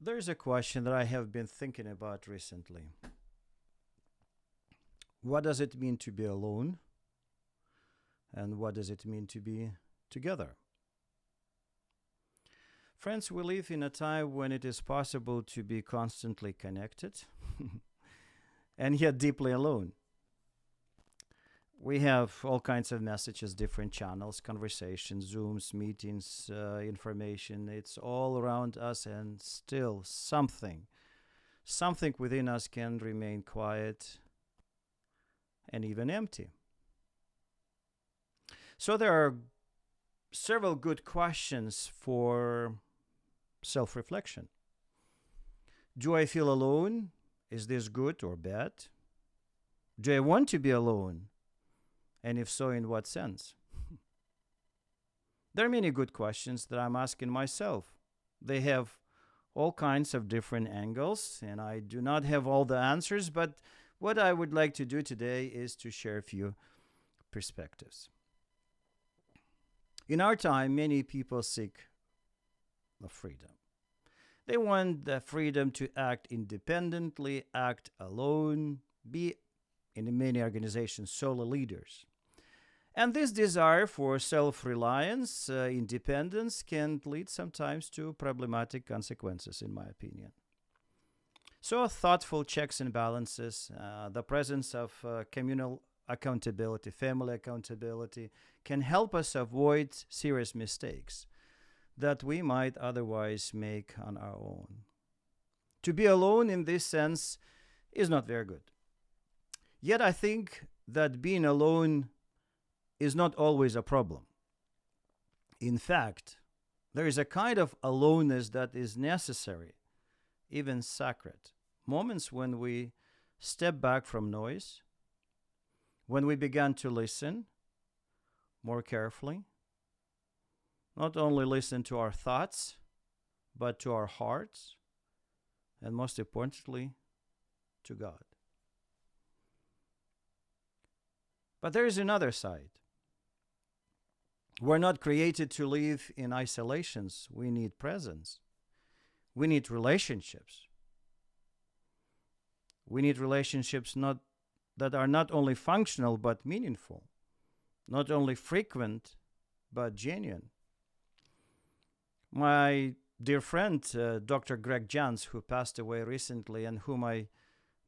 There's a question that I have been thinking about recently. What does it mean to be alone? And what does it mean to be together? Friends, we live in a time when it is possible to be constantly connected and yet deeply alone. We have all kinds of messages, different channels, conversations, Zooms, meetings, information. It's all around us, and still something within us can remain quiet and even empty. So there are several good questions for self reflection. Do I feel alone? Is this good or bad? Do I want to be alone? And if so, in what sense? There are many good questions that I'm asking myself. They have all kinds of different angles, and I do not have all the answers, but what I would like to do today is to share a few perspectives. In our time, many people seek the freedom. They want the freedom to act independently, act alone, be, in many organizations, solo leaders. And this desire for self-reliance, independence, can lead sometimes to problematic consequences, in my opinion. So thoughtful checks and balances, the presence of communal accountability, family accountability, can help us avoid serious mistakes that we might otherwise make on our own. To be alone in this sense is not very good. Yet I think that being alone is not always a problem. In fact, there is a kind of aloneness that is necessary, even sacred. Moments when we step back from noise, when we begin to listen more carefully, not only listen to our thoughts, but to our hearts, and most importantly, to God. But there is another side. We're not created to live in isolations. We need presence. We need relationships. We need relationships that are not only functional but meaningful, not only frequent but genuine. My dear friend, Dr. Greg Jans, who passed away recently and whom I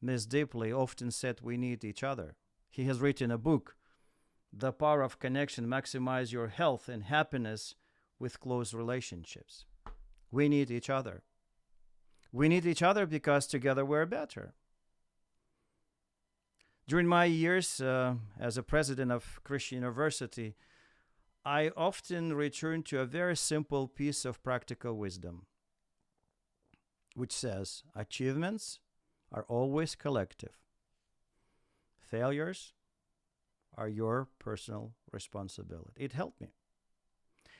miss deeply, often said we need each other. He has written a book, The Power of Connection, Maximize Your Health and Happiness with Close Relationships. We need each other. We need each other because together we're better. During my years as a president of Christian University, I often return to a very simple piece of practical wisdom, which says achievements are always collective. Failures are your personal responsibility. It helped me.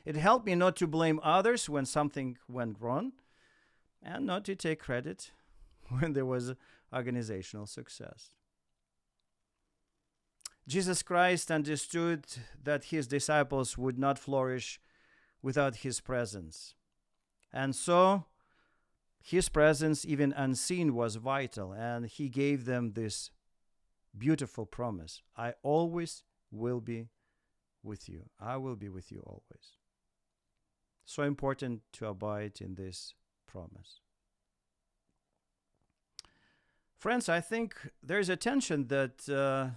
It helped me not to blame others when something went wrong and not to take credit when there was organizational success. Jesus Christ understood that his disciples would not flourish without his presence. And so his presence, even unseen, was vital, and he gave them this beautiful promise. I always will be with you. I will be with you always. So important to abide in this promise. Friends, I think there's a tension that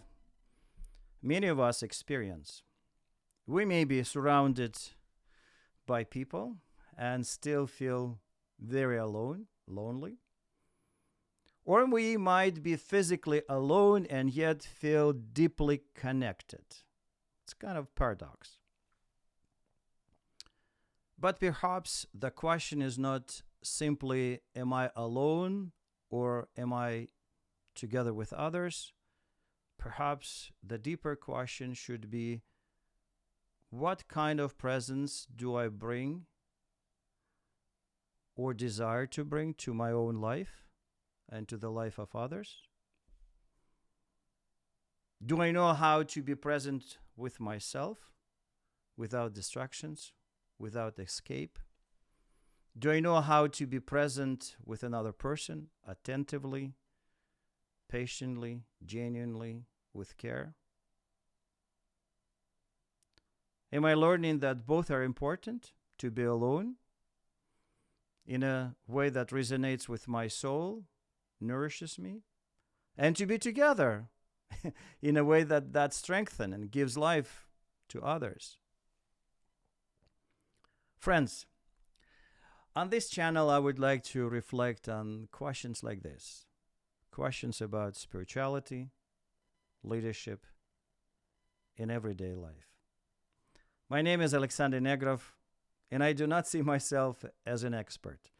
many of us experience. We may be surrounded by people and still feel very alone, lonely. Or we might be physically alone and yet feel deeply connected. It's kind of paradox. But perhaps the question is not simply, am I alone or am I together with others? Perhaps the deeper question should be, what kind of presence do I bring or desire to bring to my own life and to the life of others? Do I know how to be present with myself without distractions, without escape? Do I know how to be present with another person attentively, patiently, genuinely, with care? Am I learning that both are important? To be alone in a way that resonates with my soul, nourishes me, and to be together in a way that strengthens and gives life to others. Friends, on this channel, I would like to reflect on questions like this: questions about spirituality, leadership, in everyday life. My name is Alexander Negrov, and I do not see myself as an expert,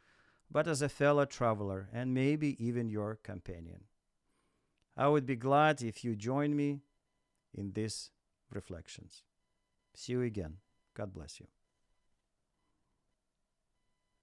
but as a fellow traveler and maybe even your companion. I would be glad if you join me in these reflections. See you again. God bless you.